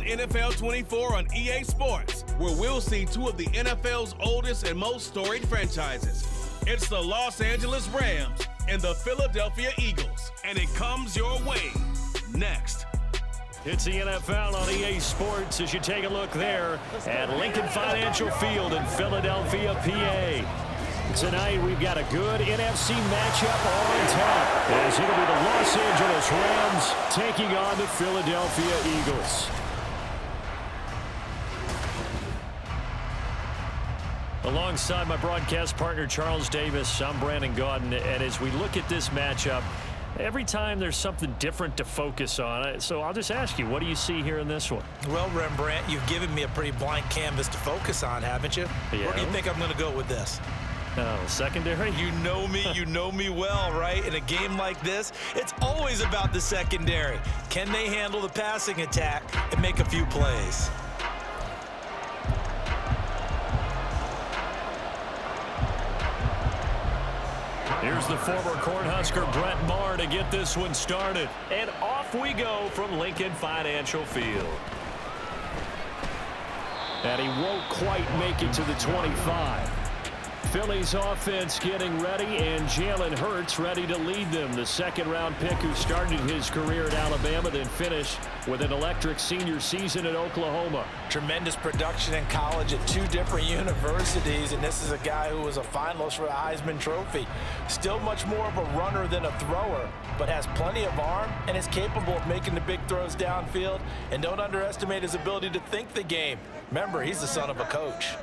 NFL 24 on EA Sports, where we'll see two of the NFL's oldest and most storied franchises. It's the Los Angeles Rams and the Philadelphia Eagles, and it comes your way next. It's the NFL on EA Sports as you take a look there at Lincoln Financial Field in Philadelphia, PA. Tonight we've got a good NFC matchup on tap as it'll be the Los Angeles Rams taking on the Philadelphia Eagles. Alongside my broadcast partner Charles Davis, I'm Brandon Gaudin, and as we look at this matchup, every time there's something different to focus on. So I'll just ask you, what do you see here in this one? Well, Rembrandt, you've given me a pretty blank canvas to focus on, haven't you? Yeah. Where do you think I'm going to go with this? Oh, secondary? You know me well, right? In a game like this, it's always about the secondary. Can they handle the passing attack and make a few plays? Here's the former Cornhusker Brett Maher to get this one started. And off we go from Lincoln Financial Field. And he won't quite make it to the 25. Philly's offense getting ready, and Jalen Hurts ready to lead them. The second-round pick who started his career at Alabama, then finished with an electric senior season at Oklahoma. Tremendous production in college at two different universities, and this is a guy who was a finalist for the Heisman Trophy. Still much more of a runner than a thrower, but has plenty of arm and is capable of making the big throws downfield. And don't underestimate his ability to think the game. Remember, he's the son of a coach.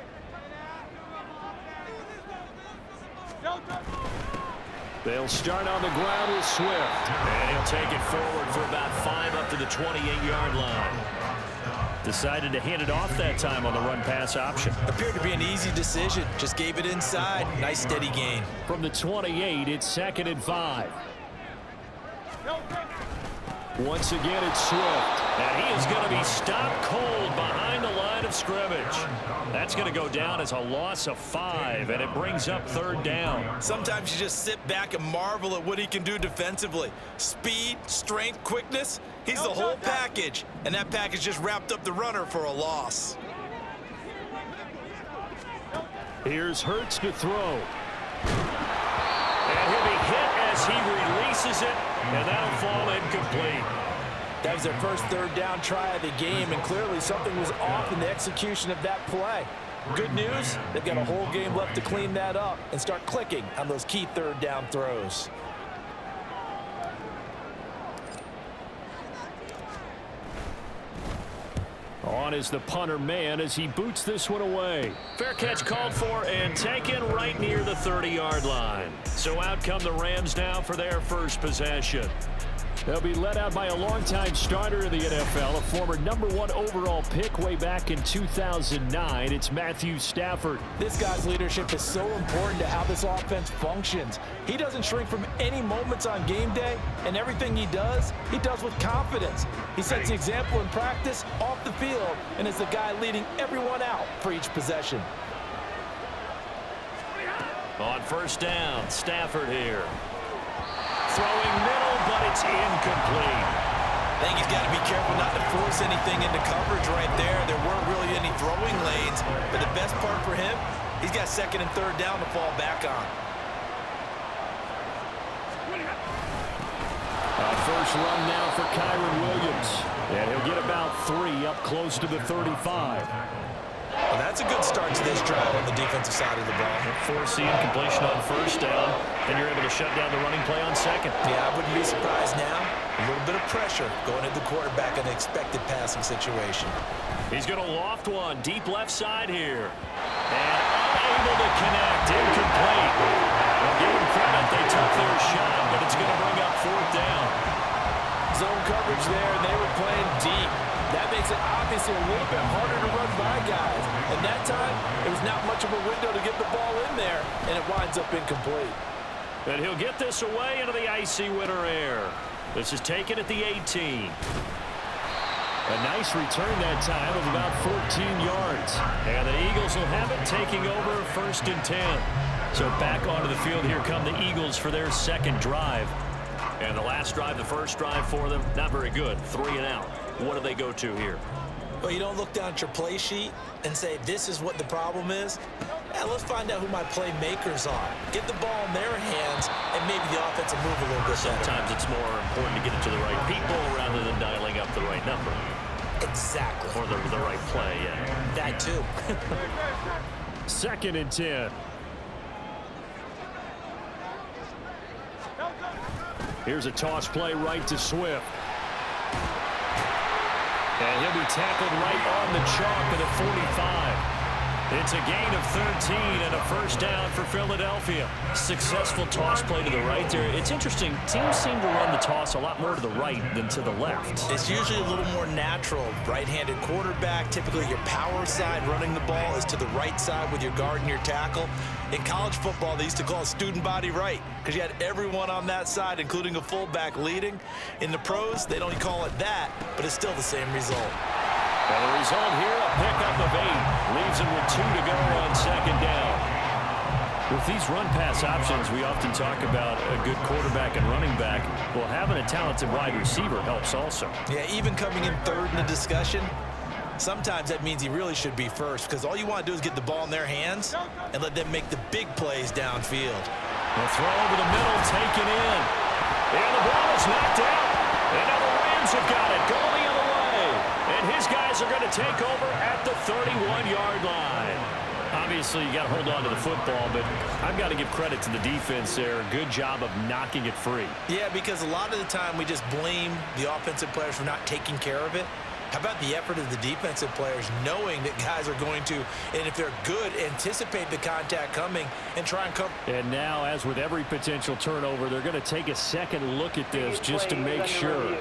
They'll start on the ground with Swift. And he'll take it forward for about 5 up to the 28-yard line. Decided to hand it off that time on the run-pass option. Appeared to be an easy decision. Just gave it inside. Nice steady gain. From the 28, it's 2nd and 5. Once again, it's Swift. And he is going to be stopped cold behind the line of scrimmage. That's going to go down as a loss of 5, and it brings up 3rd down. Sometimes you just sit back and marvel at what he can do defensively. Speed, strength, quickness. He's the whole package, and that package just wrapped up the runner for a loss. Here's Hurts to throw. And he'll be hit as he releases it, and that'll fall incomplete. That was their first 3rd down try of the game, and clearly something was off in the execution of that play. Good news, they've got a whole game left to clean that up and start clicking on those key 3rd down throws. On is the punter man as he boots this one away. Fair catch called for and taken right near the 30-yard line. So out come the Rams now for their first possession. They'll be led out by a longtime starter in the NFL, a former #1 overall pick way back in 2009. It's Matthew Stafford. This guy's leadership is so important to how this offense functions. He doesn't shrink from any moments on game day, and everything he does with confidence. He sets the example in practice, off the field, and is the guy leading everyone out for each possession. On 1st down, Stafford here. Throwing middle, but it's incomplete. I think he's got to be careful not to force anything into coverage right there. There weren't really any throwing lanes, but the best part for him, he's got 2nd and 3rd down to fall back on. First run now for Kyron Williams. And he'll get about 3 up close to the 35. Well, that's a good start to this drive on the defensive side of the ball. Forcing completion on 1st down, and you're able to shut down the running play on 2nd. Yeah, I wouldn't be surprised now. A little bit of pressure going at the quarterback in an expected passing situation. He's going to loft one deep left side here. And unable to connect, incomplete. Well, give them credit, they took their shot, but it's going to bring up 4th down. Zone coverage there, and they were playing deep. That makes it obviously a little bit harder to run by guys. And that time, it was not much of a window to get the ball in there, and it winds up incomplete. And he'll get this away into the icy winter air. This is taken at the 18. A nice return that time of about 14 yards. And the Eagles will have it taking over 1st and 10. So back onto the field, here come the Eagles for their 2nd drive. And the last drive, the first drive for them, not very good. 3 and out. What do they go to here? Well, you don't look down at your play sheet and say, this is what the problem is. Yeah, let's find out who my playmakers are. Get the ball in their hands, and maybe the offense will move a little bit better. Sometimes it's more important to get it to the right people rather than dialing up the right number. Exactly. Or the right play, yeah. That too. 2nd and 10. Here's a toss play right to Swift. And he'll be tackled right on the chalk at the 45. It's a gain of 13 and a first down for Philadelphia. Successful toss play to the right there. It's interesting. Teams seem to run the toss a lot more to the right than to the left. It's usually a little more natural. Right-handed quarterback, typically your power side running the ball is to the right side with your guard and your tackle. In college football, they used to call it student body right because you had everyone on that side, including a fullback leading. In the pros, they don't call it that, but it's still the same result. And the result here, a pickup of 8. Leaves him with 2 to go on 2nd down. With these run-pass options, we often talk about a good quarterback and running back. Well, having a talented wide receiver helps also. Yeah, even coming in 3rd in the discussion, sometimes that means he really should be first because all you want to do is get the ball in their hands and let them make the big plays downfield. The throw over the middle, taken in. And the ball is knocked out. And now the Rams have got it. Going the other way. And his guys are going to take over at the 31-yard line. Obviously, you got to hold on to the football, but I've got to give credit to the defense there. Good job of knocking it free. Yeah, because a lot of the time we just blame the offensive players for not taking care of it. How about the effort of the defensive players knowing that guys are going to, and if they're good, anticipate the contact coming and try and cover. And now, as with every potential turnover, they're going to take a second look at this just to make sure.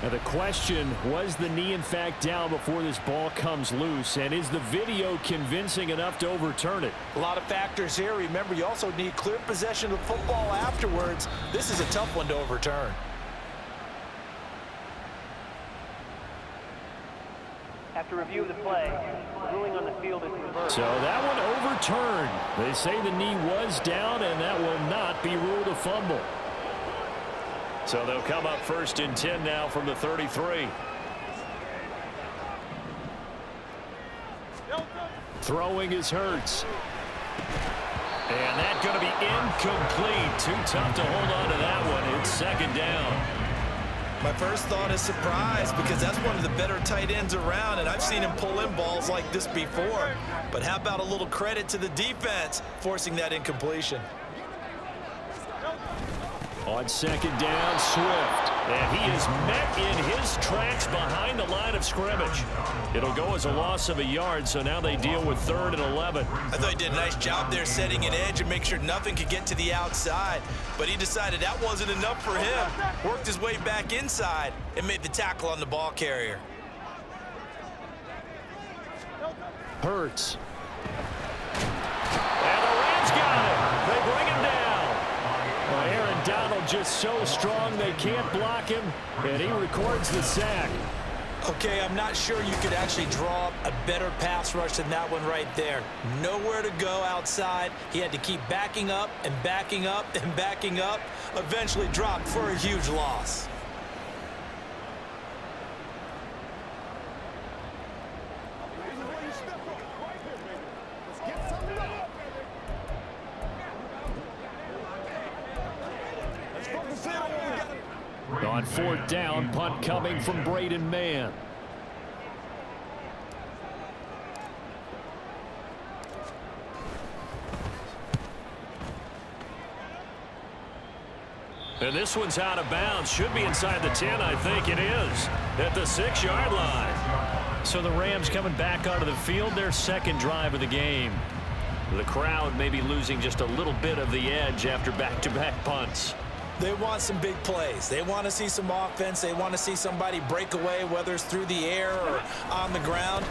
Now the question, was the knee in fact down before this ball comes loose? And is the video convincing enough to overturn it? A lot of factors here. Remember, you also need clear possession of football afterwards. This is a tough one to overturn. After review of the play, ruling on the field is reversed. So that one overturned. They say the knee was down, and that will not be ruled a fumble. So they'll come up 1st and 10 now from the 33. Throwing is Hurts. And that's going to be incomplete. Too tough to hold on to that one. It's 2nd down. My first thought is surprise because that's one of the better tight ends around, and I've seen him pull in balls like this before. But how about a little credit to the defense forcing that incompletion? On 2nd down, Swift. And he is met in his tracks behind the line of scrimmage. It'll go as a loss of a yard, so now they deal with 3rd and 11. I thought he did a nice job there setting an edge and make sure nothing could get to the outside. But he decided that wasn't enough for him. Worked his way back inside and made the tackle on the ball carrier. Hurts. And the Rams got it. They bring him down. Aaron Donald just so strong they can't block him, and he records the sack. Okay, I'm not sure you could actually draw up a better pass rush than that one right there. Nowhere to go outside. He had to keep backing up and backing up and backing up. Eventually dropped for a huge loss. On 4th down, punt coming from Braden Mann. And this one's out of bounds. Should be inside the 10, I think it is. At the 6-yard line. So the Rams coming back onto the field, their 2nd drive of the game. The crowd may be losing just a little bit of the edge after back-to-back punts. They want some big plays. They want to see some offense. They want to see somebody break away, whether it's through the air or on the ground.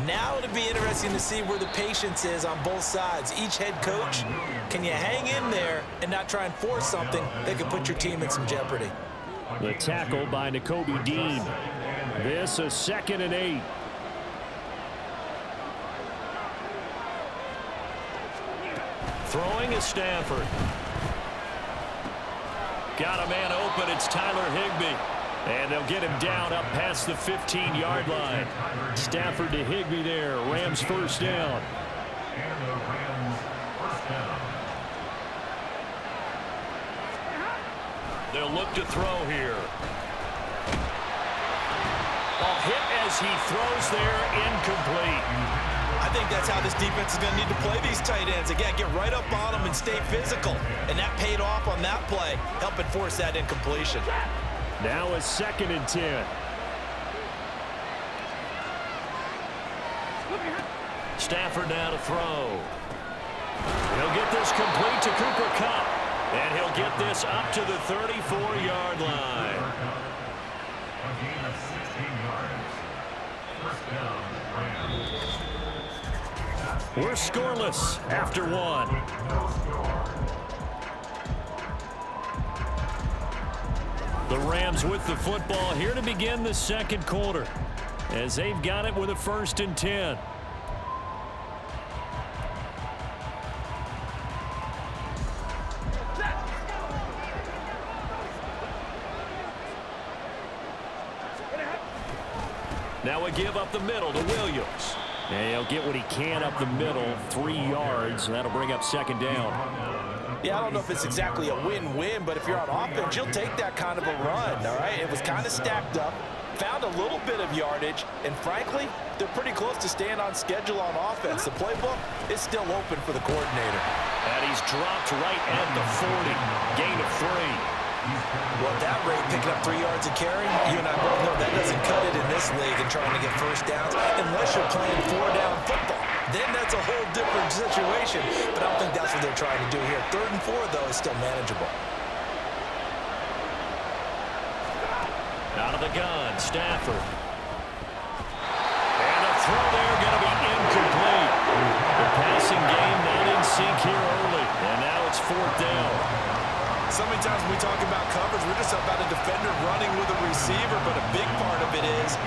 Now it'll be interesting to see where the patience is on both sides. Each head coach, can you hang in there and not try and force something that could put your team in some jeopardy? The tackle by Nakobe Dean. This a 2nd and 8. Throwing is Stafford. Got a man open. It's Tyler Higbee. And they'll get him down up past the 15-yard line. Stafford to Higbee there. Rams first down. They'll look to throw here. Ball hit as he throws there, incomplete. I think that's how this defense is going to need to play these tight ends. Again, get right up on them and stay physical. And that paid off on that play, helping force that incompletion. Now a 2nd and 10. Stafford now to throw. He'll get this complete to Cooper Kupp. And he'll get this up to the 34-yard line. We're scoreless after 1. The Rams with the football here to begin the 2nd quarter, as they've got it with a 1st and 10. Now a give up the middle to Williams. And he'll get what he can up the middle, 3 yards. That'll bring up 2nd down. Yeah, I don't know if it's exactly a win-win, but if you're on offense, you'll take that kind of a run, all right? It was kind of stacked up, found a little bit of yardage, and frankly, they're pretty close to staying on schedule on offense. The playbook is still open for the coordinator. And he's dropped right at the 40, gain of 3. Well, at that rate, picking up 3 yards a carry, you and I both know that doesn't cut it in this league and trying to get first downs unless you're playing 4-down football. Then that's a whole different situation, but I don't think that's what they're trying to do here. 3rd and 4, though, is still manageable. Out of the gun, Stafford. And a throw there going to be incomplete. The passing game not in sync here early, and now it's 4th down. So many times when we talk about coverage, we're just about a defender running with a receiver, but a big part of it is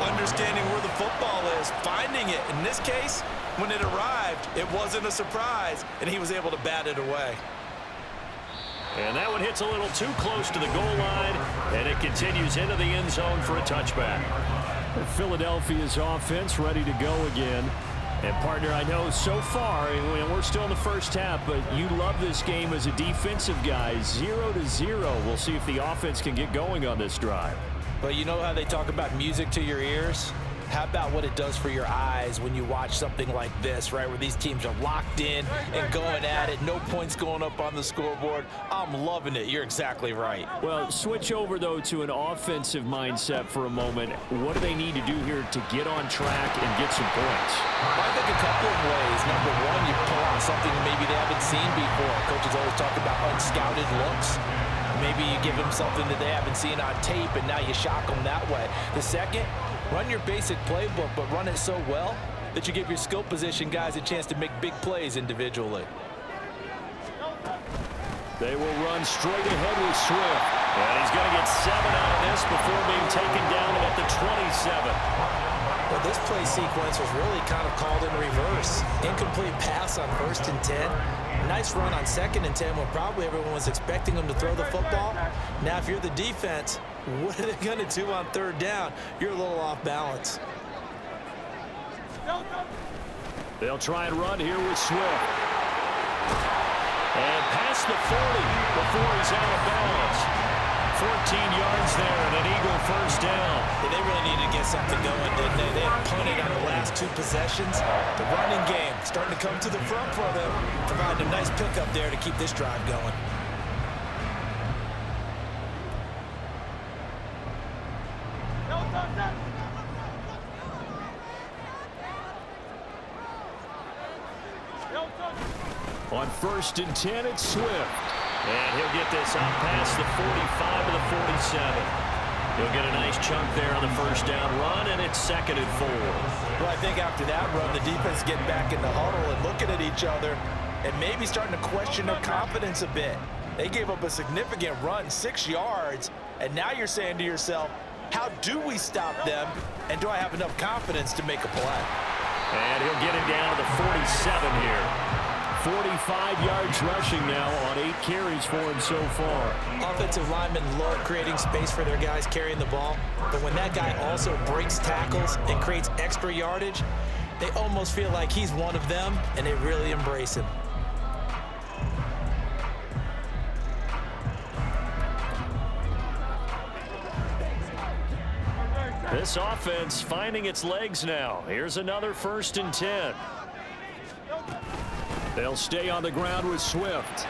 understanding where the football is, finding it. In this case, when it arrived, it wasn't a surprise, and he was able to bat it away. And that one hits a little too close to the goal line, and it continues into the end zone for a touchback. Philadelphia's offense ready to go again. And, partner, I know so far, and we're still in the first half, but you love this game as a defensive guy. 0-0. We'll see if the offense can get going on this drive. But you know how they talk about music to your ears? How about what it does for your eyes when you watch something like this, right, where these teams are locked in and going at it, no points going up on the scoreboard? I'm loving it. You're exactly right. Well, switch over, though, to an offensive mindset for a moment. What do they need to do here to get on track and get some points? I think a couple of ways. Number one, you pull out something maybe they haven't seen before. Coaches always talk about unscouted looks. Maybe you give them something that they haven't seen on tape, and now you shock them that way. The second, run your basic playbook, but run it so well that you give your skill position guys a chance to make big plays individually. They will run straight ahead with Swift. And he's going to get 7 out of this before being taken down at the 27. Well, this play sequence was really kind of called in reverse. Incomplete pass on 1st and 10. Nice run on 2nd and 10 when probably everyone was expecting them to throw the football. Now, if you're the defense, what are they going to do on 3rd down? You're a little off balance. They'll try and run here with Swift. And past the 40 before he's out of bounds. 14 yards there and an Eagle first down. Yeah, they really needed to get something going, didn't they? They had punted on the last 2 possessions. The running game starting to come to the front for them, providing a nice pickup there to keep this drive going. On 1st and 10, it's Swift. And he'll get this out past the 45 to the 47. He'll get a nice chunk there on the first down run, and it's 2nd and 4. Well, I think after that run, the defense getting back in the huddle and looking at each other and maybe starting to question their confidence a bit. They gave up a significant run, 6 yards, and now you're saying to yourself, how do we stop them, and do I have enough confidence to make a play? And he'll get it down to the 47 here. 45 yards rushing now on 8 carries for him so far. Offensive linemen love creating space for their guys carrying the ball, but when that guy also breaks tackles and creates extra yardage, they almost feel like he's one of them, and they really embrace him. This offense finding its legs now. Here's another 1st and 10. They'll stay on the ground with Swift.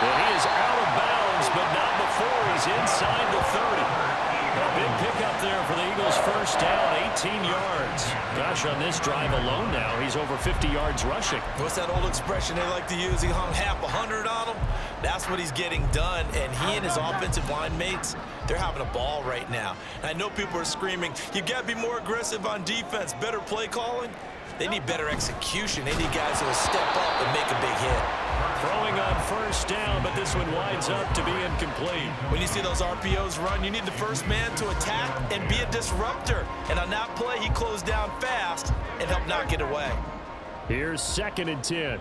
And he is out of bounds, but not before he's inside the 30. A big pickup there for the Eagles' 1st down, 18 yards. Gosh, on this drive alone now, he's over 50 yards rushing. What's that old expression they like to use? He hung half 100 on him. That's what he's getting done, and he and his offensive line mates, they're having a ball right now. And I know people are screaming, you got to be more aggressive on defense, better play calling. They need better execution. They need guys who will step up and make a big hit. Throwing on 1st down, but this one winds up to be incomplete. When you see those RPOs run, you need the first man to attack and be a disruptor. And on that play, he closed down fast and helped knock it away. Here's 2nd and 10.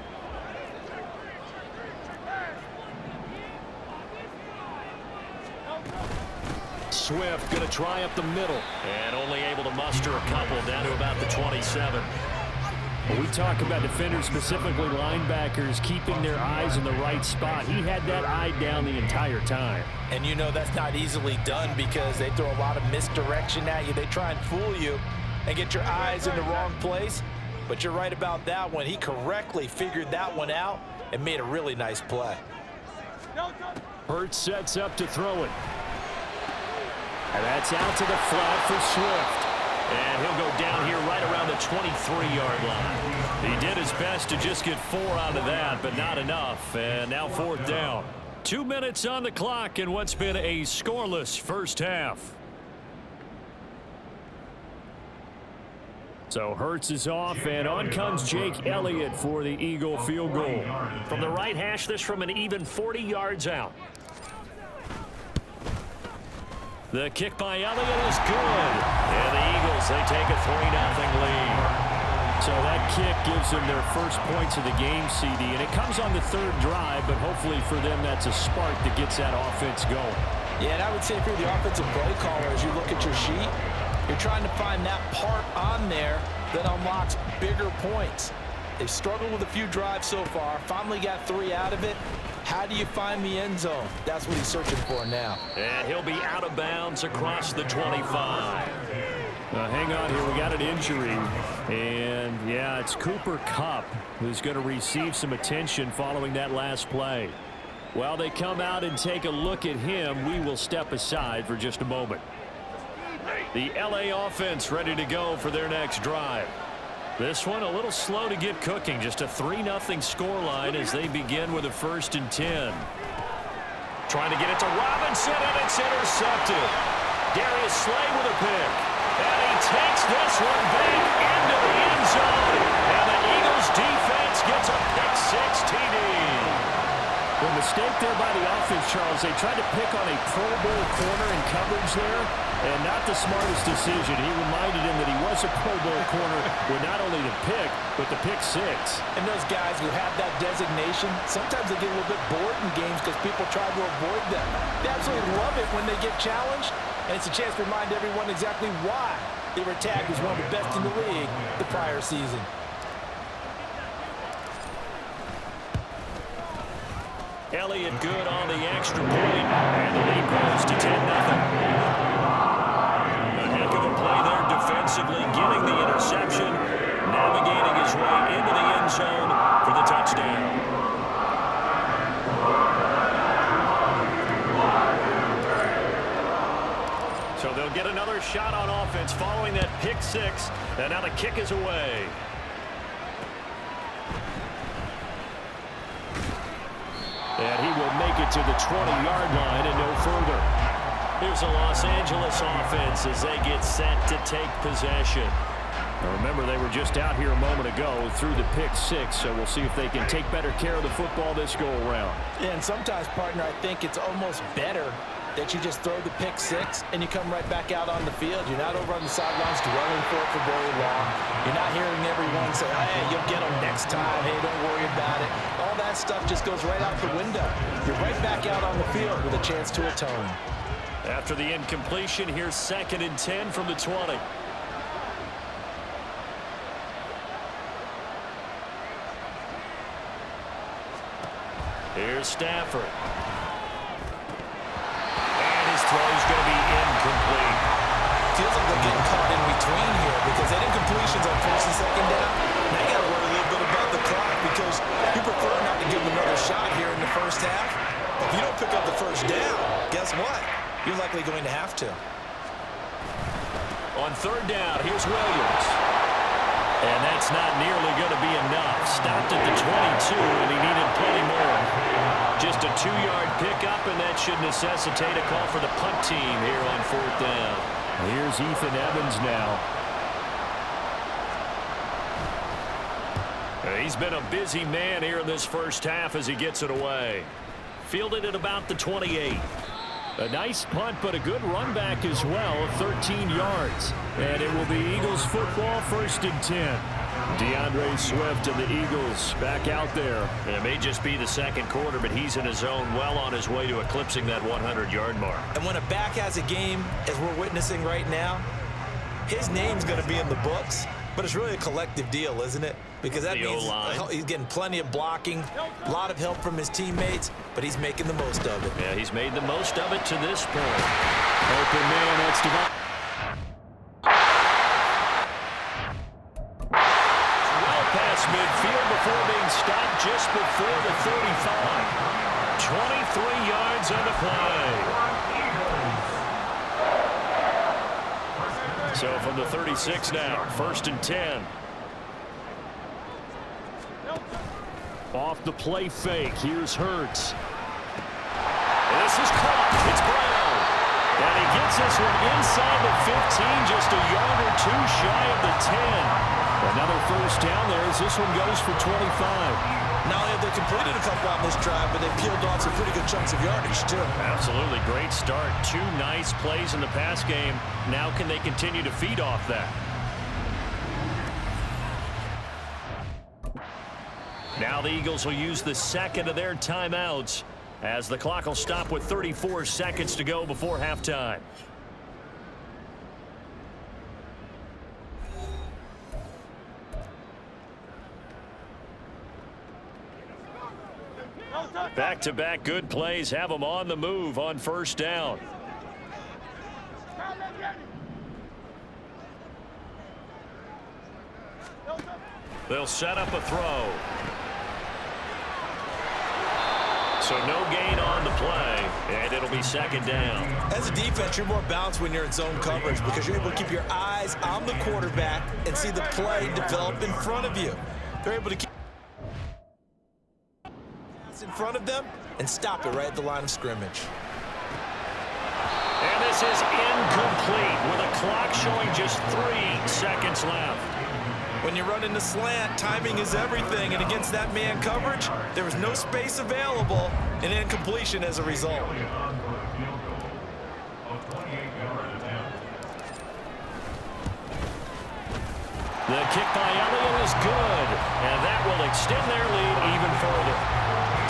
Swift going to try up the middle and only able to muster a couple down to about the 27. When we talk about defenders, specifically linebackers, keeping their eyes in the right spot, he had that eye down the entire time. And you know that's not easily done because they throw a lot of misdirection at you. They try and fool you and get your eyes in the wrong place. But you're right about that one. He correctly figured that one out and made a really nice play. Hurt sets up to throw it. And that's out to the flat for Swift. And he'll go down here right around the 23-yard line. He did his best to just get 4 out of that, but not enough. And now 4th down. 2 minutes on the clock in what's been a scoreless 1st half. So Hurts is off, and on comes Jake Elliott for the Eagle field goal. From the right hash, this from an even 40 yards out. The kick by Elliott is good. And the Eagles, they take a 3-0 lead. So that kick gives them their first points of the game, CD. And it comes on the 3rd drive, but hopefully for them that's a spark that gets that offense going. Yeah, and I would say if you're the offensive play caller, as you look at your sheet, you're trying to find that part on there that unlocks bigger points. They've struggled with a few drives so far, finally got 3 out of it. How do you find the end zone? That's what he's searching for now. And he'll be out of bounds across the 25. Hang on here. We got an injury. And, yeah, it's Cooper Kupp who's going to receive some attention following that last play. While they come out and take a look at him, we will step aside for just a moment. The LA offense ready to go for their next drive. This one a little slow to get cooking. Just a 3-0 scoreline as they begin with a 1st and 10. Trying to get it to Robinson, and it's intercepted. Darius Slay with a pick. And he takes this one back into the end zone. And the Eagles defense gets a pick-6 TD. The mistake there by the offense, Charles. They tried to pick on a Pro Bowl corner in coverage there, and not the smartest decision. He reminded him that he was a Pro Bowl corner with not only the pick, but the pick-6. And those guys who have that designation, sometimes they get a little bit bored in games because people try to avoid them. They absolutely love it when they get challenged, and it's a chance to remind everyone exactly why they were tagged as one of the best in the league the prior season. Elliott good on the extra point, and the lead grows to 10-0. A heck of a play there defensively, getting the interception, navigating his way into the end zone for the touchdown. So they'll get another shot on offense following that pick-6, and now the kick is away. And he will make it to the 20-yard line and no further. Here's the Los Angeles offense as they get set to take possession. Now remember, they were just out here a moment ago through the pick-6, so we'll see if they can take better care of the football this go-around. Yeah, and sometimes, partner, I think it's almost better that you just throw the pick six and you come right back out on the field. You're not over on the sidelines dwelling for it for very long. You're not hearing everyone say, hey, you'll get them next time. Hey, don't worry about it. All that stuff just goes right out the window. You're right back out on the field with a chance to atone. After the incompletion, here's 2nd and 10 from the 20. Here's Stafford. And his throw is going to be incomplete. Feels like they're getting caught in between here because that incompletion's on 1st and 2nd down. Now you got to worry a little bit about the clock because you prefer not to give them another shot here in the first half. But if you don't pick up the first down, guess what? You're likely going to have to. On 3rd down, here's Williams. And that's not nearly going to be enough. Stopped at the 22, and he needed plenty more. Just a 2-yard pickup, and that should necessitate a call for the punt team here on 4th down. Here's Ethan Evans now. He's been a busy man here in this first half as he gets it away. Fielded at about the 28. A nice punt, but a good run back as well, 13 yards. And it will be Eagles football, 1st and 10. DeAndre Swift and the Eagles back out there. And it may just be the 2nd quarter, but he's in his zone, well on his way to eclipsing that 100-yard mark. And when a back has a game, as we're witnessing right now, his name's going to be in the books, but it's really a collective deal, isn't it? Because that means he's getting plenty of blocking, a lot of help from his teammates, but he's making the most of it. Yeah, he's made the most of it to this point. Open man, that's Devon. Well past midfield before being stopped just before the 35. 23 yards on the play. So from the 36 now, 1st and 10. Off the play fake, here's Hurts. This is caught, it's Brown. And he gets this one inside the 15, just a yard or two shy of the 10. Another 1st down there as this one goes for 25. Not only have they completed a couple on this drive, but they peeled off some pretty good chunks of yardage, too. Absolutely, great start. 2 nice plays in the pass game. Now can they continue to feed off that? Now the Eagles will use the 2nd of their timeouts as the clock will stop with 34 seconds to go before halftime. Back-to-back good plays have them on the move on 1st down. They'll set up a throw. So no gain on the play, and it'll be 2nd down. As a defense, you're more balanced when you're in zone coverage because you're able to keep your eyes on the quarterback and see the play develop in front of you. They're able to keep in front of them and stop it right at the line of scrimmage. And this is incomplete with a clock showing just 3 seconds left. When you're running the slant, timing is everything, and against that man coverage, there was no space available, and incompletion as a result. The kick by Elliott is good, and that will extend their lead even further.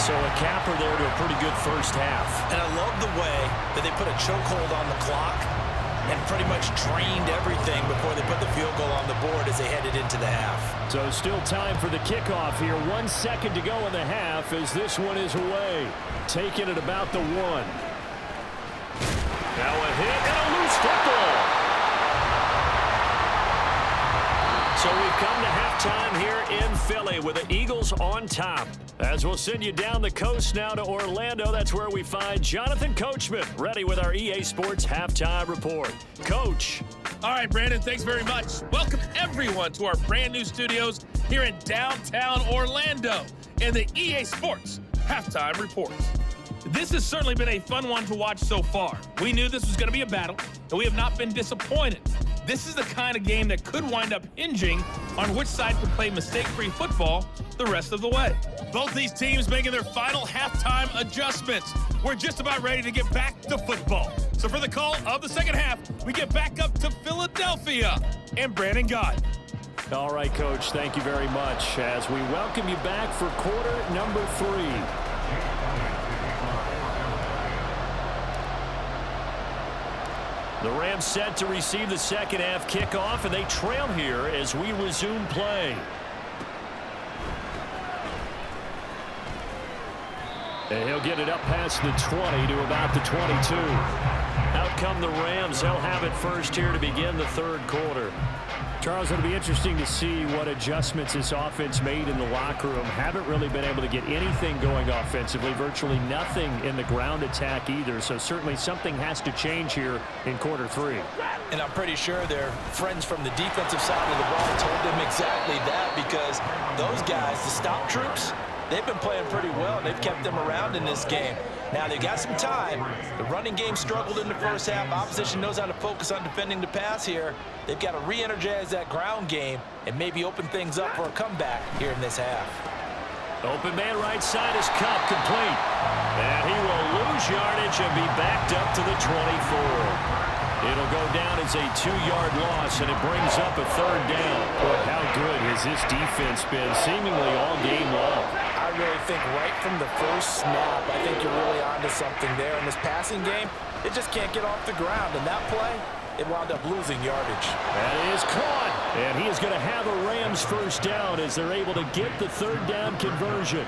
So a capper there to a pretty good first half. And I love the way that they put a chokehold on the clock and pretty much drained everything before they put the field goal on the board as they headed into the half. So still time for the kickoff here. 1 second to go in the half as this one is away. Taking it about the 1. Now a hit and a loose football. So we've come to halftime here in Philly with the Eagles on top. As we'll send you down the coast now to Orlando, that's where we find Jonathan Coachman, ready with our EA Sports Halftime Report. Coach. All right, Brandon, thanks very much. Welcome, everyone, to our brand new studios here in downtown Orlando in the EA Sports Halftime Report. This has certainly been a fun one to watch so far. We knew this was going to be a battle, and we have not been disappointed. this is the kind of game that could wind up hinging on which side can play mistake-free football the rest of the way. Both these teams making their final halftime adjustments. We're just about ready to get back to football. So for the call of the second half, we get back up to Philadelphia and Brandon Gott. All right, Coach, thank you very much as we welcome you back for quarter number 3. The Rams set to receive the second half kickoff, and they trail here as we resume play. And he'll get it up past the 20 to about the 22. Out come the Rams. They'll have it first here to begin the third quarter. Charles, it'll be interesting to see what adjustments this offense made in the locker room. Haven't really been able to get anything going offensively, virtually nothing in the ground attack either. So certainly something has to change here in quarter 3. And I'm pretty sure their friends from the defensive side of the ball told them exactly that, because those guys, the stop troops, they've been playing pretty well. They've kept them around in this game. Now, they've got some time. The running game struggled in the first half. Opposition knows how to focus on defending the pass here. They've got to re-energize that ground game and maybe open things up for a comeback here in this half. Open man right side is Cup complete. And he will lose yardage and be backed up to the 24. It'll go down as a 2-yard loss, and it brings up a third down. But how good has this defense been seemingly all game long? I really think right from the first snap, I think you're really onto something there. In this passing game, it just can't get off the ground. And that play, it wound up losing yardage. That is caught. And he is going to have a Rams first down as they're able to get the third down conversion.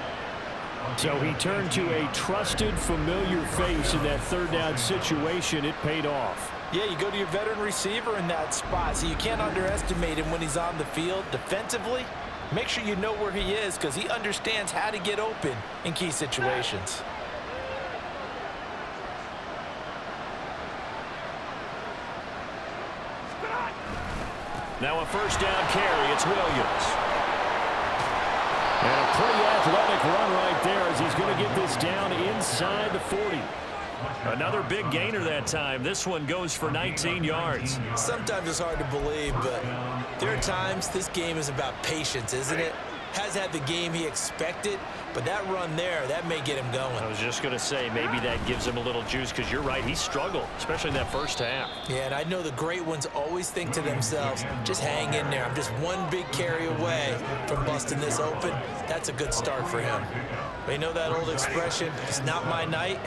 So he turned to a trusted, familiar face in that third down situation. It paid off. Yeah, you go to your veteran receiver in that spot, so you can't underestimate him when he's on the field. Defensively, make sure you know where he is, because he understands how to get open in key situations. Now a first down carry. It's Williams. And a pretty athletic run right there as he's going to get this down inside the 40. Another big gainer that time. This one goes for 19 yards. Sometimes it's hard to believe, but there are times this game is about patience, isn't it? Has had the game he expected, but that run there, that may get him going. I was just going to say, maybe that gives him a little juice, because you're right, he struggled, especially in that first half. Yeah, and I know the great ones always think to themselves, just hang in there. I'm just one big carry away from busting this open. That's a good start for him. But you know that old expression, it's not my night?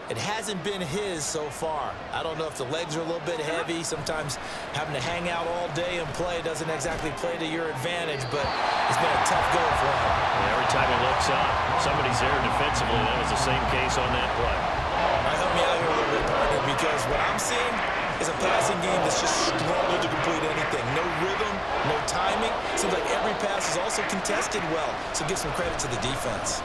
It hasn't been his so far. I don't know if the legs are a little bit heavy. Sometimes having to hang out all day and play doesn't exactly play to your advantage, but it's been a tough go for him. And every time he looks up, somebody's there defensively. That was the same case on that play. All right, help me out here a little bit, partner, because what I'm seeing is a passing game that's just struggled to complete anything. No rhythm, no timing. Seems like every pass is also contested well, so give some credit to the defense.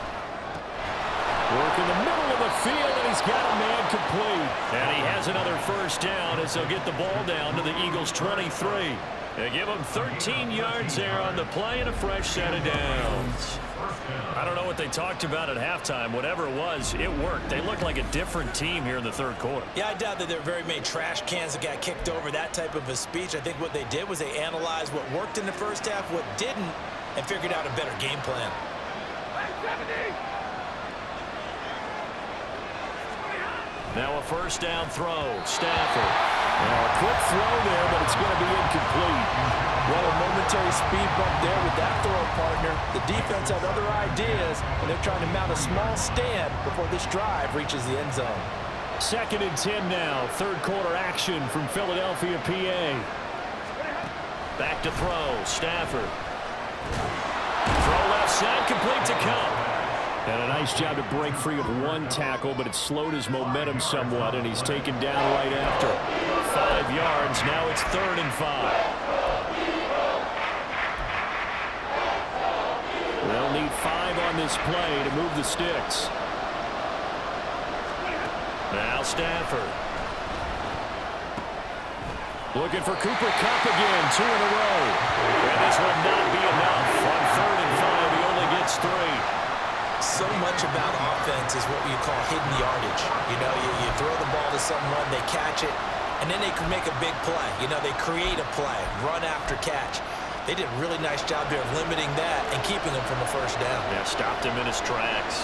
Work in the middle of the field, and he's got a man complete. And he has another first down as they'll get the ball down to the Eagles' 23. They give him 13 yards there on the play and a fresh set of downs. I don't know what they talked about at halftime. Whatever it was, it worked. They looked like a different team here in the third quarter. Yeah, I doubt that there are very many trash cans that got kicked over, that type of a speech. I think what they did was they analyzed what worked in the first half, what didn't, and figured out a better game plan. Now a first down throw. Stafford. Now a quick throw there, but it's going to be incomplete. Well, a momentary speed bump there with that throw, partner. The defense had other ideas, and they're trying to mount a small stand before this drive reaches the end zone. 2nd and 10 now. Third quarter action from Philadelphia, PA. Back to throw. Stafford. Throw left side, complete to Cup. And a nice job to break free of one tackle, but it slowed his momentum somewhat, and he's taken down right after. 5 yards. Now it's 3rd and 5. They'll need 5 on this play to move the sticks. Now Stafford. Looking for Cooper Kupp again. 2 in a row. And this will not be enough. On 3rd and 5, he only gets 3. So much about offense is what you call hidden yardage. You know, you throw the ball to someone, they catch it, and then they can make a big play. You know, they create a play, run after catch. They did a really nice job there of limiting that and keeping him from a first down. Yeah, stopped him in his tracks.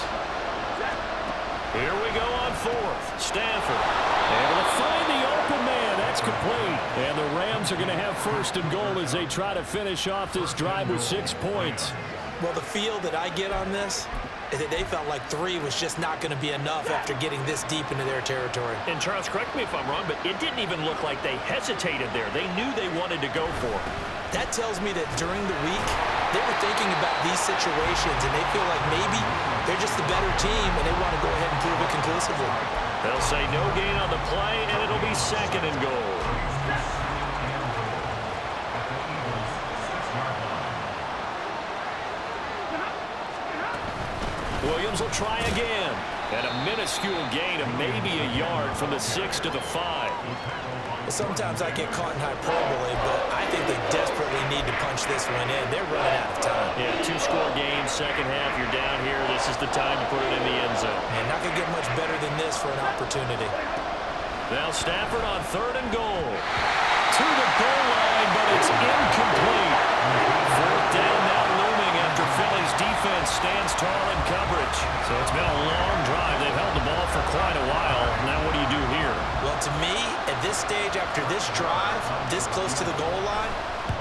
Here we go on fourth. Stafford able to find the open man. That's complete. And the Rams are going to have first and goal as they try to finish off this drive with 6 points. Well, the feel that I get on this is that they felt like 3 was just not going to be enough after getting this deep into their territory. And Charles, correct me if I'm wrong, but it didn't even look like they hesitated there. They knew they wanted to go for it. That tells me that during the week, they were thinking about these situations, and they feel like maybe they're just the better team, and they want to go ahead and prove it conclusively. They'll say no gain on the play, and it'll be second and goal. Williams will try again. And a minuscule gain of maybe a yard from the 6 to the 5. Sometimes I get caught in hyperbole, but I think they desperately need to punch this one in. They're running out of time. Yeah, 2-score game, second half, you're down here. This is the time to put it in the end zone. And not going to get much better than this for an opportunity. Now Stafford on third and goal. To the goal line, but it's incomplete. Fourth down now looming after Philly's defense stands tall in coverage. So it's been a long drive. They've held the ball for quite a while. Now what do you do here? Well, to me, at this stage, after this drive, this close to the goal line,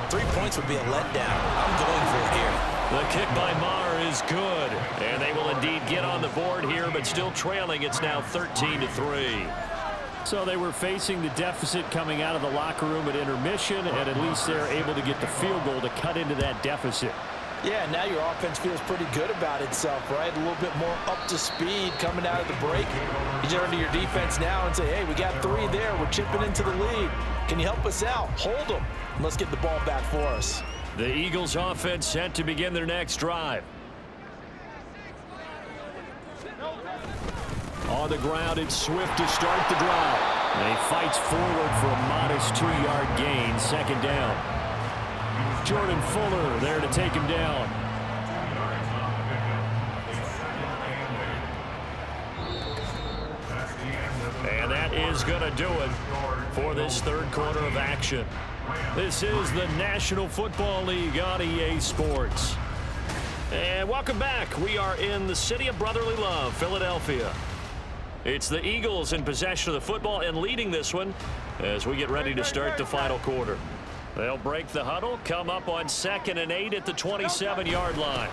3 points would be a letdown. I'm going for it here. The kick by Maher is good. And they will indeed get on the board here, but still trailing. It's now 13-3. So they were facing the deficit coming out of the locker room at intermission, and at least they're able to get the field goal to cut into that deficit. Yeah, now your offense feels pretty good about itself, right? A little bit more up to speed coming out of the break. You turn to your defense now and say, hey, we got 3 there. We're chipping into the lead. Can you help us out? Hold them. Let's get the ball back for us. The Eagles offense set to begin their next drive. On the ground, it's Swift to start the drive. And he fights forward for a modest 2-yard gain, second down. Jordan Fuller there to take him down. And that is going to do it for this third quarter of action. This is the National Football League on EA Sports. And welcome back. We are in the city of brotherly love, Philadelphia. It's the Eagles in possession of the football and leading this one as we get ready to start the final quarter. They'll break the huddle, come up on 2nd and 8 at the 27-yard line.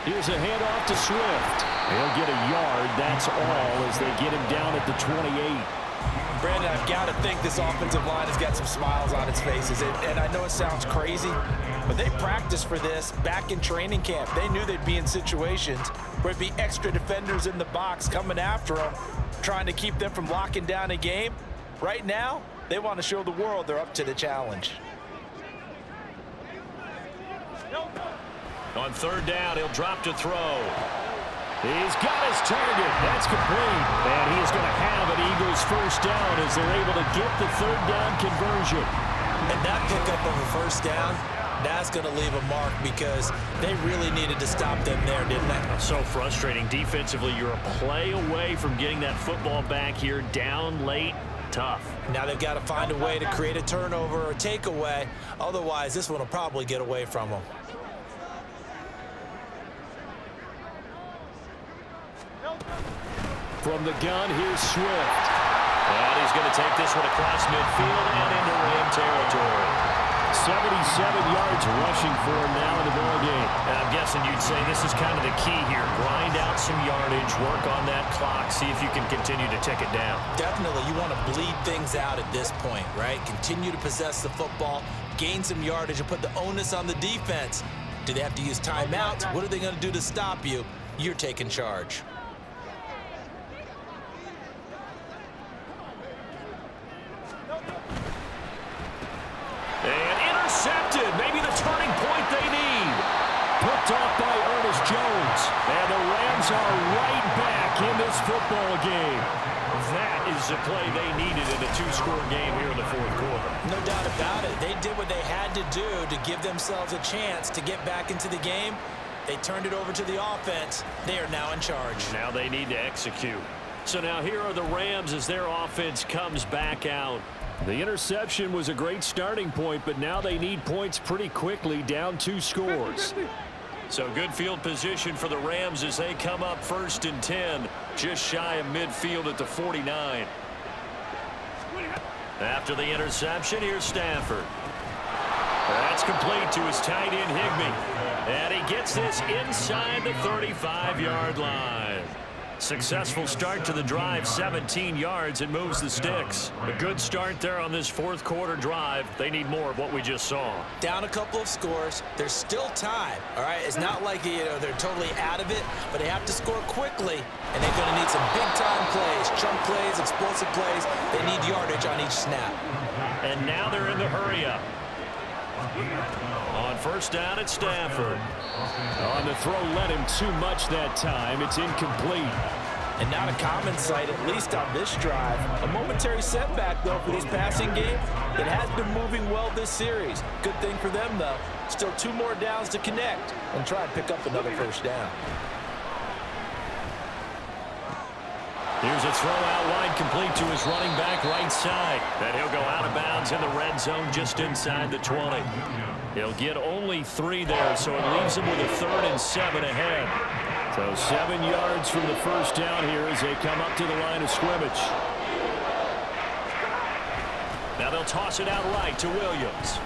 Here's a handoff to Swift. He'll get a yard, that's all, as they get him down at the 28. Brandon, I've got to think this offensive line has got some smiles on its faces. And I know it sounds crazy, but they practiced for this back in training camp. They knew they'd be in situations where it'd be extra defenders in the box coming after them, trying to keep them from locking down a game. Right now, they want to show the world they're up to the challenge. On third down, he'll drop to throw. He's got his target. That's complete. And he is going to have an Eagles first down as they're able to get the third down conversion. And that pickup of a first down, that's going to leave a mark because they really needed to stop them there, didn't they? So frustrating. Defensively, you're a play away from getting that football back here down late. Tough. Now they've got to find a way to create a turnover or a takeaway. Otherwise, this one will probably get away from them. From the gun, here's Swift. And he's going to take this one across midfield and into Ram territory. 77 yards rushing for him now in the ball game. And I'm guessing you'd say this is kind of the key here. Grind out some yardage, work on that clock, see if you can continue to tick it down. Definitely, you want to bleed things out at this point, right? Continue to possess the football, gain some yardage, and put the onus on the defense. Do they have to use timeouts? What are they going to do to stop you? You're taking charge. And intercepted. Maybe the turning point they need. Picked off by Ernest Jones. And the Rams are right back in this football game. That is the play they needed in a 2-score game here in the fourth quarter. No doubt about it. They did what they had to do to give themselves a chance to get back into the game. They turned it over to the offense. They are now in charge. Now they need to execute. So now here are the Rams as their offense comes back out. The interception was a great starting point, but now they need points pretty quickly, down 2 scores. So good field position for the Rams as they come up 1st and 10, just shy of midfield at the 49. After the interception, here's Stafford. That's complete to his tight end, Higbee. And he gets this inside the 35-yard line. Successful start to the drive, 17 yards, and moves the sticks. A good start there on this 4th quarter drive. They need more of what we just saw. Down a couple of scores. There's still time, all right? It's not like, they're totally out of it, but they have to score quickly, and they're going to need some big-time plays, chunk plays, explosive plays. They need yardage on each snap. And now they're in the hurry-up. On 1st down, it's Stafford. On the throw, let him too much that time. It's incomplete. And not a common sight, at least on this drive. A momentary setback, though, for this passing game that has been moving well this series. Good thing for them, though. Still 2 more downs to connect and try and pick up another 1st down. Here's a throw out wide, complete to his running back right side. And he'll go out of bounds in the red zone just inside the 20. He'll get only 3 there, so it leaves him with a 3rd and 7 ahead. So 7 yards from the 1st down here as they come up to the line of scrimmage. Now they'll toss it out right to Williams.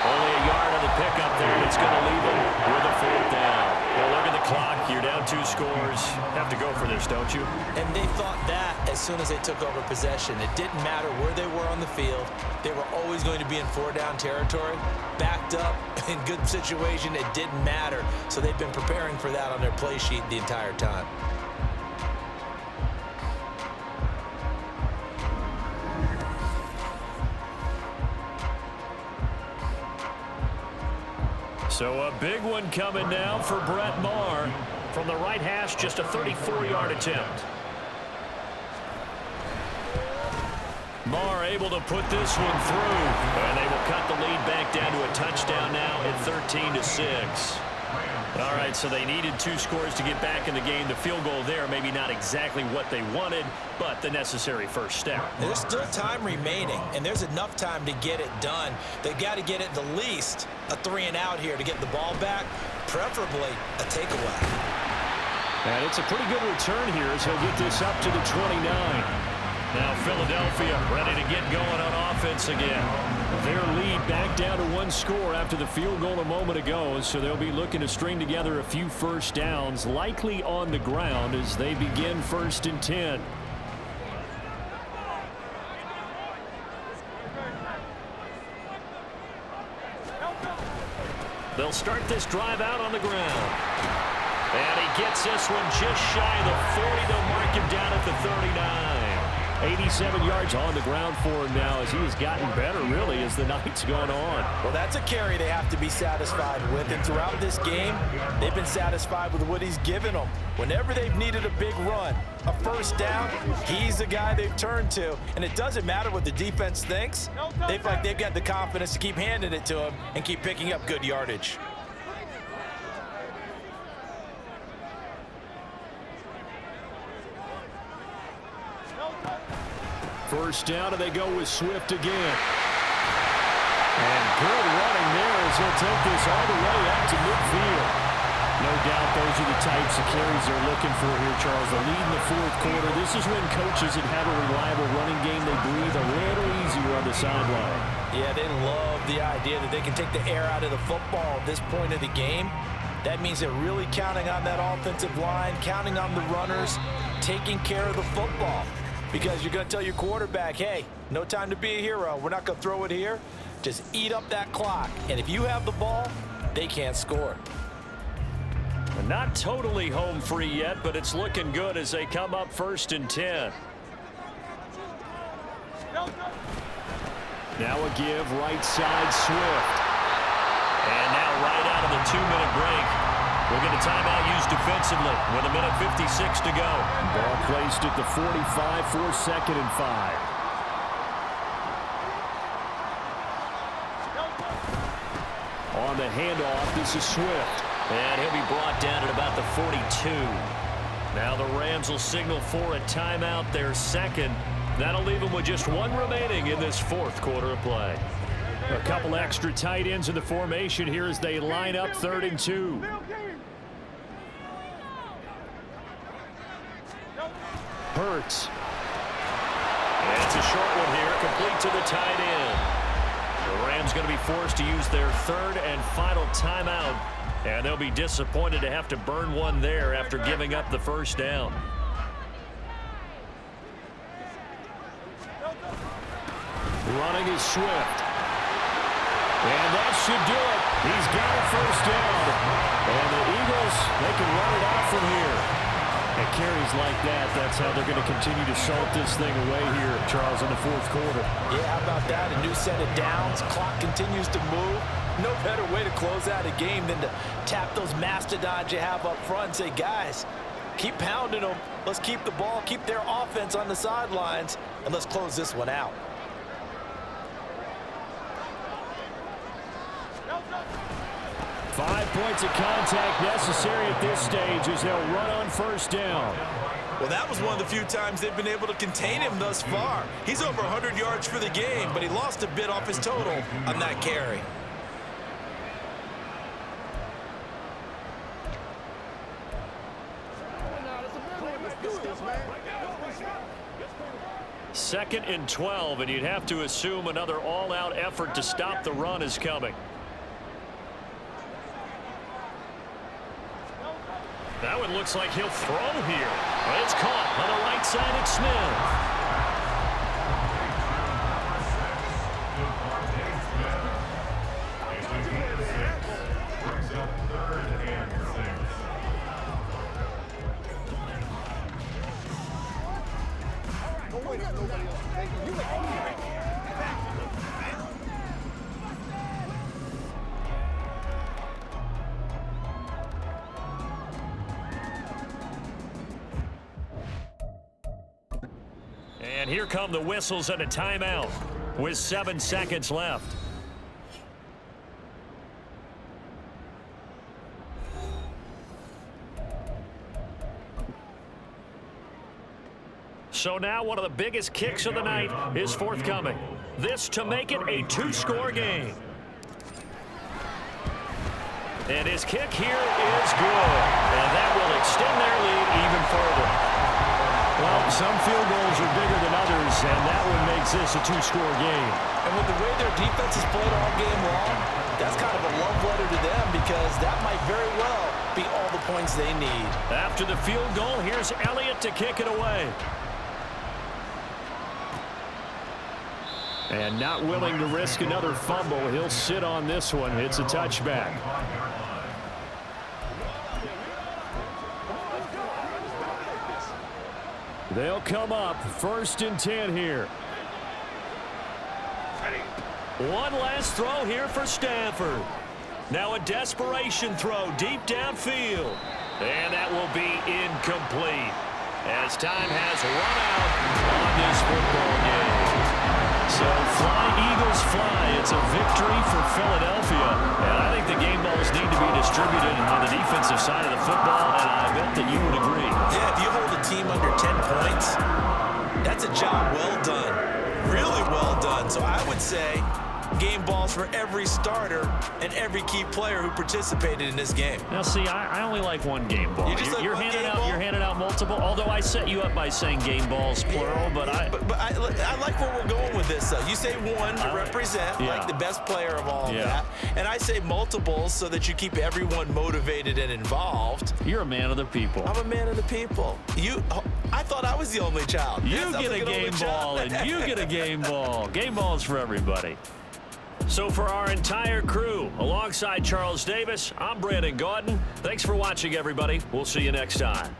Only a yard on the pickup there, and it's going to leave him with a 4th down. Well, look at the clock. You're down 2 scores. Have to go for this, don't you? And they thought that as soon as they took over possession. It didn't matter where they were on the field. They were always going to be in 4-down territory. Backed up, in good situation, it didn't matter. So they've been preparing for that on their play sheet the entire time. So a big one coming now for Brett Maher. From the right hash, just a 34-yard attempt. Maher able to put this one through. And they will cut the lead back down to a touchdown now at 13-6. All right, so they needed 2 scores to get back in the game. The field goal there, maybe not exactly what they wanted, but the necessary 1st step. There's still time remaining, and there's enough time to get it done. They've got to get it the least a 3 and out here to get the ball back, preferably a takeaway. And it's a pretty good return here as he'll get this up to the 29. Now Philadelphia ready to get going on offense again. Their lead back down to 1 score after the field goal a moment ago, so they'll be looking to string together a few 1st downs, likely on the ground as they begin 1st and 10. They'll start this drive out on the ground. And he gets this one just shy of the 40. They'll mark him down at the 39. 87 yards on the ground for him now as he has gotten better, really, as the night's gone on. Well, that's a carry they have to be satisfied with. And throughout this game, they've been satisfied with what he's given them. Whenever they've needed a big run, a 1st down, he's the guy they've turned to. And it doesn't matter what the defense thinks. They feel like they've got the confidence to keep handing it to him and keep picking up good yardage. First down, and they go with Swift again. And good running there as he'll take this all the way up to midfield. No doubt those are the types of carries they're looking for here, Charles. The lead in the 4th quarter. This is when coaches that have a reliable running game, they breathe a little easier on the sideline. Yeah, they love the idea that they can take the air out of the football at this point of the game. That means they're really counting on that offensive line, counting on the runners, taking care of the football. Because you're going to tell your quarterback, hey, no time to be a hero. We're not going to throw it here. Just eat up that clock. And if you have the ball, they can't score. And not totally home free yet, but it's looking good as they come up 1st and 10. Now a give right side Swift. And now right out of the 2-minute break, we'll get a timeout used defensively with 1:56 to go. Ball placed at the 45 for 2nd and 5. On the handoff, this is Swift. And he'll be brought down at about the 42. Now the Rams will signal for a timeout, their second. That'll leave them with just one remaining in this fourth quarter of play. A couple extra tight ends in the formation here as they line up 3rd and 2. Hurts. And it's a short one here, complete to the tight end. The Rams going to be forced to use their 3rd and final timeout, and they'll be disappointed to have to burn one there after giving up the first down. Running is Swift. And that should do it. He's got a first down. And the Eagles, they can run it out from here. And carries like that, that's how they're going to continue to salt this thing away here, Charles, in the fourth quarter. Yeah, how about that? A new set of downs. Clock continues to move. No better way to close out a game than to tap those mastodons you have up front and say, guys, keep pounding them. Let's keep the ball, keep their offense on the sidelines, and let's close this one out. Five points of contact necessary at this stage as they'll run on first down. Well, that was one of the few times they've been able to contain him thus far. He's over 100 yards for the game, but he lost a bit off his total on that carry. Second and 12, and you'd have to assume another all-out effort to stop the run is coming. That one looks like he'll throw here. It's caught on the right side of Smith. And here come the whistles and a timeout with 7 seconds left. So now one of the biggest kicks of the night is forthcoming. This to make it a 2-score game. And his kick here is good. And that will extend their lead even further. Well, some field goals are bigger than others, and that one makes this a 2-score game. And with the way their defense has played all game long, that's kind of a love letter to them because that might very well be all the points they need. After the field goal, here's Elliott to kick it away. And not willing to risk another fumble, he'll sit on this one. It's a touchback. They'll come up 1st and 10 here. One last throw here for Stanford. Now a desperation throw deep downfield. And that will be incomplete as time has run out on this football game. So fly, Eagles, fly. It's a victory for Philadelphia. And I think the game balls need to be distributed on the defensive side of the football, and I bet that you would agree. Yeah, if you hold a team under 10 points, that's a job well done. Really well done. So I would say game balls for every starter and every key player who participated in this game. Now, see, I only like one game ball. You're handing out multiple. Although I set you up by saying game balls plural, but I like where we're going with this. You say one to represent like the best player of all of that, and I say multiples so that you keep everyone motivated and involved. You're a man of the people. I'm a man of the people. I thought I was the only child. You get a game ball, and you get a game ball. Game balls for everybody. So for our entire crew, alongside Charles Davis, I'm Brandon Gaudin. Thanks for watching, everybody. We'll see you next time.